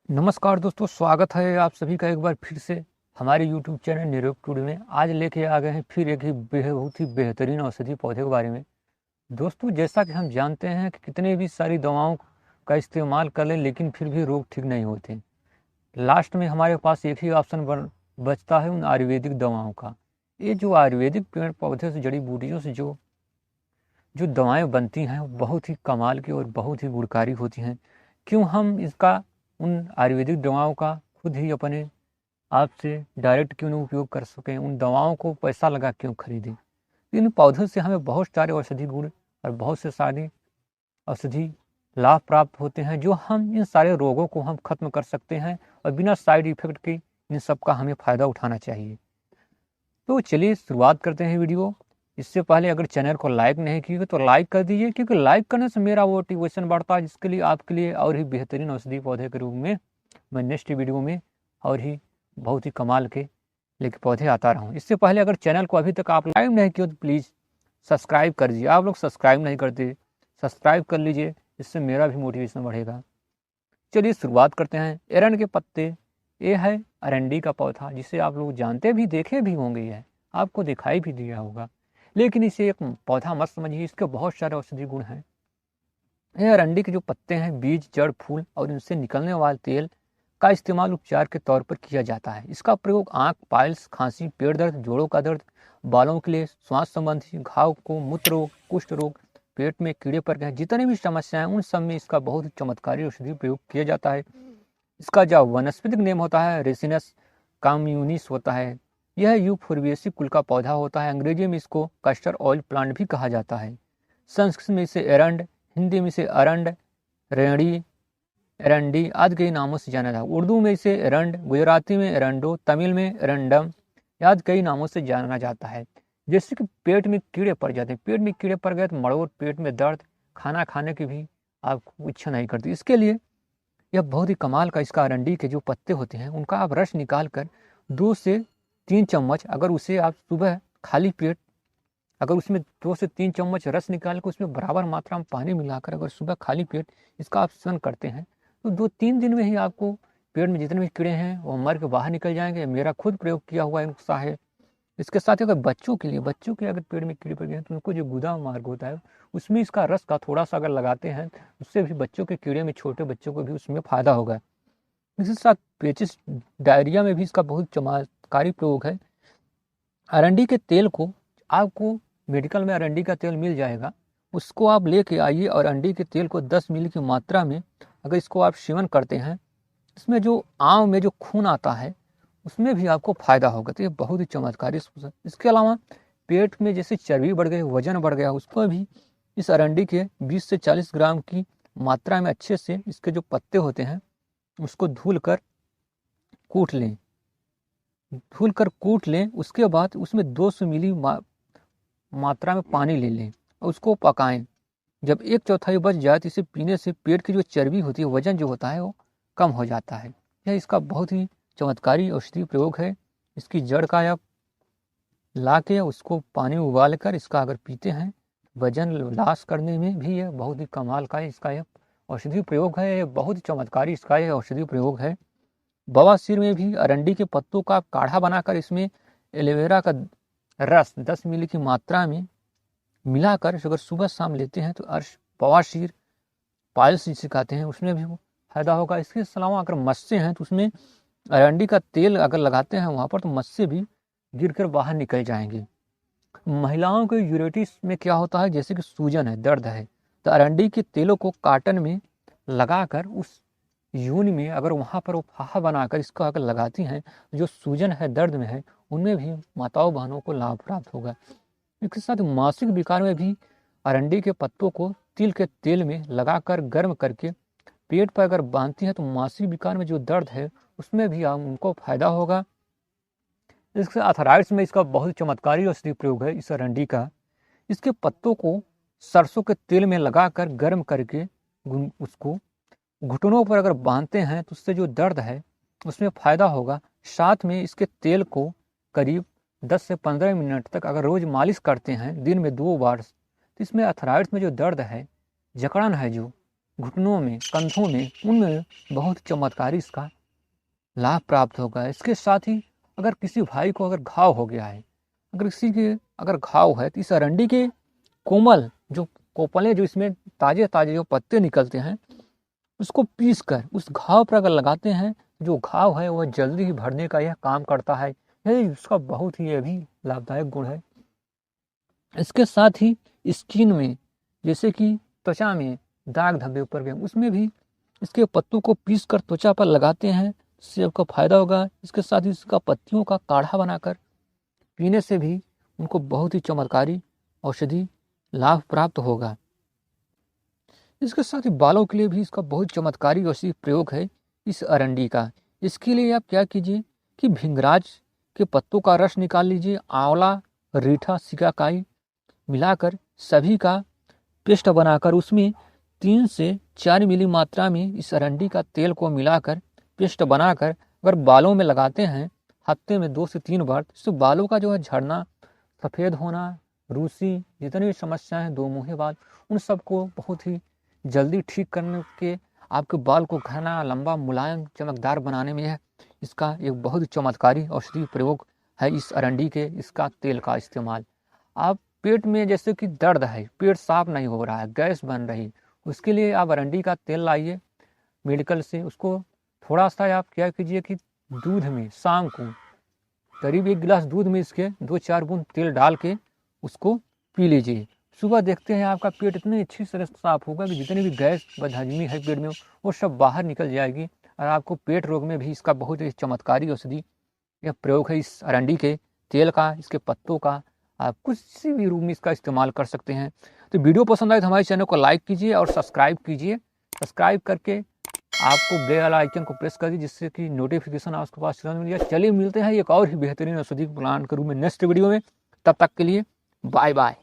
नमस्कार दोस्तों, स्वागत है आप सभी का एक बार फिर से हमारे YouTube चैनल निरोग टूडे में। आज लेके आ गए हैं फिर एक ही बहुत ही बेहतरीन औषधि पौधे के बारे में। दोस्तों, जैसा कि हम जानते हैं कि कितने भी सारी दवाओं का इस्तेमाल कर लें लेकिन फिर भी रोग ठीक नहीं होते। लास्ट में हमारे पास एक ही ऑप्शन बचता है उन आयुर्वेदिक दवाओं का। ये जो आयुर्वेदिक पेड़ पौधे से, जड़ी बूटियों से जो जो दवाएं बनती हैं वो बहुत ही कमाल की और बहुत ही गुणकारी होती हैं। क्यों हम इसका उन आयुर्वेदिक दवाओं का खुद ही अपने आप से डायरेक्ट क्यों नहीं उपयोग कर सकें, उन दवाओं को पैसा लगा क्यों खरीदें। इन पौधों से हमें बहुत सारे औषधि गुण और बहुत से सारे औषधि लाभ प्राप्त होते हैं, जो हम इन सारे रोगों को हम खत्म कर सकते हैं और बिना साइड इफेक्ट के इन सब का हमें फ़ायदा उठाना चाहिए। तो चलिए शुरुआत करते हैं वीडियो। इससे पहले अगर चैनल को लाइक नहीं किए तो लाइक कर दीजिए, क्योंकि लाइक करने से मेरा मोटिवेशन बढ़ता है, जिसके लिए आपके लिए और ही बेहतरीन औषधि पौधे के रूप में मैं नेक्स्ट वीडियो में और ही बहुत ही कमाल के लेके पौधे आता रहूँ। इससे पहले अगर चैनल को अभी तक आप लाइक नहीं किए तो प्लीज़ सब्सक्राइब कर दीजिए। आप लोग सब्सक्राइब नहीं करते, सब्सक्राइब कर लीजिए, इससे मेरा भी मोटिवेशन बढ़ेगा। चलिए शुरुआत करते हैं। एरंड के पत्ते, ये है अरंडी का पौधा, जिसे आप लोग जानते भी, देखे भी होंगे, यह आपको दिखाई भी दिया होगा। लेकिन इसे एक पौधा मत समझिए, इसके बहुत सारे औषधि गुण हैं। यह अरंडी के जो पत्ते हैं, बीज, जड़, फूल और इनसे निकलने वाले तेल का इस्तेमाल उपचार के तौर पर किया जाता है। इसका प्रयोग आंख, पाइल्स, खांसी, पेट दर्द, जोड़ों का दर्द, बालों के लिए, श्वास संबंधी घाव को, मूत्र रोग, कुष्ठ रोग, पेट में कीड़े पड़ गए, जितने भी समस्याएं उन सब में इसका बहुत ही चमत्कारी औषधि प्रयोग किया जाता है। इसका जो वनस्पतिक नेम होता है रेसिनस काम्यूनिस होता है। यह यूफोर्बिएसी कुल का पौधा होता है। अंग्रेजी में इसको कस्टर ऑयल प्लांट भी कहा जाता है। संस्कृत में इसे एरंड, हिंदी में इसे अरंड, रेड़ी, एरंडी आदि कई नामों से जाना जाता है। उर्दू में इसे एरंड, गुजराती में एरंडो, तमिल में एरंडम आदि कई नामों से जाना जाता है। जैसे कि पेट में कीड़े पड़ जाते हैं, पेट में कीड़े पड़ गए तो मड़ोर, पेट में दर्द, खाना खाने की भी आपको इच्छा नहीं करती। इसके लिए यह बहुत ही कमाल का, इसका अरंडी के जो पत्ते होते हैं उनका आप रस निकाल कर 2 से 3 चम्मच, अगर उसे आप सुबह खाली पेट, अगर उसमें 2 से 3 चम्मच रस निकाल कर उसमें बराबर मात्रा में पानी मिलाकर अगर सुबह खाली पेट इसका आप सेवन करते हैं तो 2-3 दिन में ही आपको पेट में जितने भी कीड़े हैं वो मर के बाहर निकल जाएंगे। मेरा खुद प्रयोग किया हुआ नुस्खा है। इसके साथ ही अगर बच्चों के अगर पेट में कीड़े पड़ गए हैं तो उनको जो गुदा मार्ग होता है उसमें इसका रस का थोड़ा सा अगर लगाते हैं, उससे भी बच्चों के कीड़े में, छोटे बच्चों को भी उसमें फ़ायदा होगा। इसके साथ पेचिस, डायरिया में भी इसका बहुत चमत्कारी प्रयोग है। अरंडी के तेल को आपको मेडिकल में अरंडी का तेल मिल जाएगा, उसको आप लेके आइए और अरंडी के तेल को 10 मिली की मात्रा में अगर इसको आप सेवन करते हैं, इसमें जो आँव में जो खून आता है उसमें भी आपको फ़ायदा होगा। तो ये बहुत ही चमत्कारी। इसके अलावा पेट में जैसे चर्बी बढ़ गई, वजन बढ़ गया, उसको भी इस अरंडी के 20 से 40 ग्राम की मात्रा में अच्छे से इसके जो पत्ते होते हैं उसको धुल कर कूट लें। उसके बाद उसमें 200 मिली मात्रा में पानी ले लें और उसको पकाएं। जब 1/4 बच जाए तो इसे पीने से पेट की जो चर्बी होती है, वजन जो होता है वो कम हो जाता है। यह इसका बहुत ही चमत्कारी औषधि प्रयोग है। इसकी जड़ का आप ला के उसको पानी उबाल कर इसका अगर पीते हैं, वजन लॉस करने में भी यह बहुत ही कमाल का इसका यह औषधि प्रयोग है। यह बहुत ही चमत्कारी इसका यह औषधि प्रयोग है। बवासीर में भी अरंडी के पत्तों का काढ़ा बनाकर इसमें एलोवेरा का रस 10 मिली की मात्रा में मिलाकर अगर सुबह शाम लेते हैं तो बवासीर, पाइल्स जिसे कहते हैं, उसमें भी फायदा होगा। इसके अलावा अगर मस्से हैं तो उसमें अरंडी का तेल अगर लगाते हैं वहाँ पर तो मस्से भी गिरकर बाहर निकल जाएंगे। महिलाओं के यूरेटिस में क्या होता है, जैसे कि सूजन है, दर्द है, तो अरंडी के तेलों को काटन में लगाकर उस यून में अगर वहाँ पर वो फाहा बनाकर इसको अगर लगाती हैं, जो सूजन है, दर्द में है, उनमें भी माताओं बहनों को लाभ प्राप्त होगा। इसके साथ मासिक विकार में भी अरंडी के पत्तों को तिल के तेल में लगाकर गर्म करके पेट पर अगर बांधती हैं तो मासिक विकार में जो दर्द है उसमें भी उनको फायदा होगा। इसके अर्थराइट्स में इसका बहुत चमत्कारी औषधि प्रयोग है इस अरंडी का। इसके पत्तों को सरसों के तेल में लगाकर गर्म करके उसको घुटनों पर अगर बांधते हैं तो उससे जो दर्द है उसमें फ़ायदा होगा। साथ में इसके तेल को करीब 10 से 15 मिनट तक अगर रोज़ मालिश करते हैं दिन में 2 बार, तो इसमें अर्थराइट्स में जो दर्द है, जकड़न है, जो घुटनों में, कंधों में, उनमें बहुत चमत्कारी इसका लाभ प्राप्त होगा। इसके साथ ही अगर किसी भाई को अगर घाव हो गया है, अगर किसी के अगर घाव है, तो इस अरंडी के कोमल जो कोपलें जो इसमें ताजे ताजे जो पत्ते निकलते हैं, उसको पीस कर उस घाव पर अगर लगाते हैं, जो घाव है वह जल्दी ही भरने का यह काम करता है। यही उसका बहुत ही यह भी लाभदायक गुण है। इसके साथ ही स्किन में, जैसे कि त्वचा में दाग धब्बे ऊपर गए, उसमें भी इसके पत्तों को पीस कर त्वचा पर लगाते हैं, इससे आपको फायदा होगा। इसके साथ ही इसका पत्तियों का काढ़ा बनाकर पीने से भी उनको बहुत ही चमत्कारी औषधि लाभ प्राप्त होगा। इसके साथ ही बालों के लिए भी इसका बहुत चमत्कारी औषधि प्रयोग है इस अरंडी का। इसके लिए आप क्या कीजिए कि भृंगराज के पत्तों का रस निकाल लीजिए, आंवला, रीठा, सिकाकाई मिलाकर सभी का पेस्ट बनाकर उसमें 3 से 4 मिली मात्रा में इस अरंडी का तेल को मिलाकर पेस्ट बनाकर अगर बालों में लगाते हैं हफ्ते में 2 से 3 बार, तो बालों का जो है झड़ना, सफ़ेद होना, रूसी, जितनी भी समस्याएं हैं, 2 मुँहे बाल, उन सबको बहुत ही जल्दी ठीक करने के, आपके बाल को घना, लंबा, मुलायम, चमकदार बनाने में इसका एक बहुत ही चमत्कारी औषधि प्रयोग है इस अरंडी के इसका तेल का इस्तेमाल। आप पेट में जैसे कि दर्द है, पेट साफ नहीं हो रहा है, गैस बन रही, उसके लिए आप अरंडी का तेल लाइए मेडिकल से। उसको थोड़ा सा आप क्या कीजिए कि दूध में शाम को करीब 1 गिलास दूध में इसके 2-4 बूंद तेल डाल के उसको पी लीजिए। सुबह देखते हैं आपका पेट इतनी अच्छी तरह साफ होगा कि जितनी भी गैस बदहजमी है पेट में वो सब बाहर निकल जाएगी। और आपको पेट रोग में भी इसका बहुत ही चमत्कारी औषधि यह प्रयोग है इस अरंडी के तेल का, इसके पत्तों का। आप किसी भी रूप में इसका इस्तेमाल कर सकते हैं। तो वीडियो पसंद आए तो हमारे चैनल को लाइक कीजिए और सब्सक्राइब कीजिए। सब्सक्राइब करके आपको बेल वाला आइकन को प्रेस कर दीजिए, जिससे कि नोटिफिकेशन आपके पास तुरंत मिल जाए। चलिए मिलते हैं एक और ही बेहतरीन औषधि प्लान करूँ मैं नेक्स्ट वीडियो में। तब तक के लिए बाय बाय।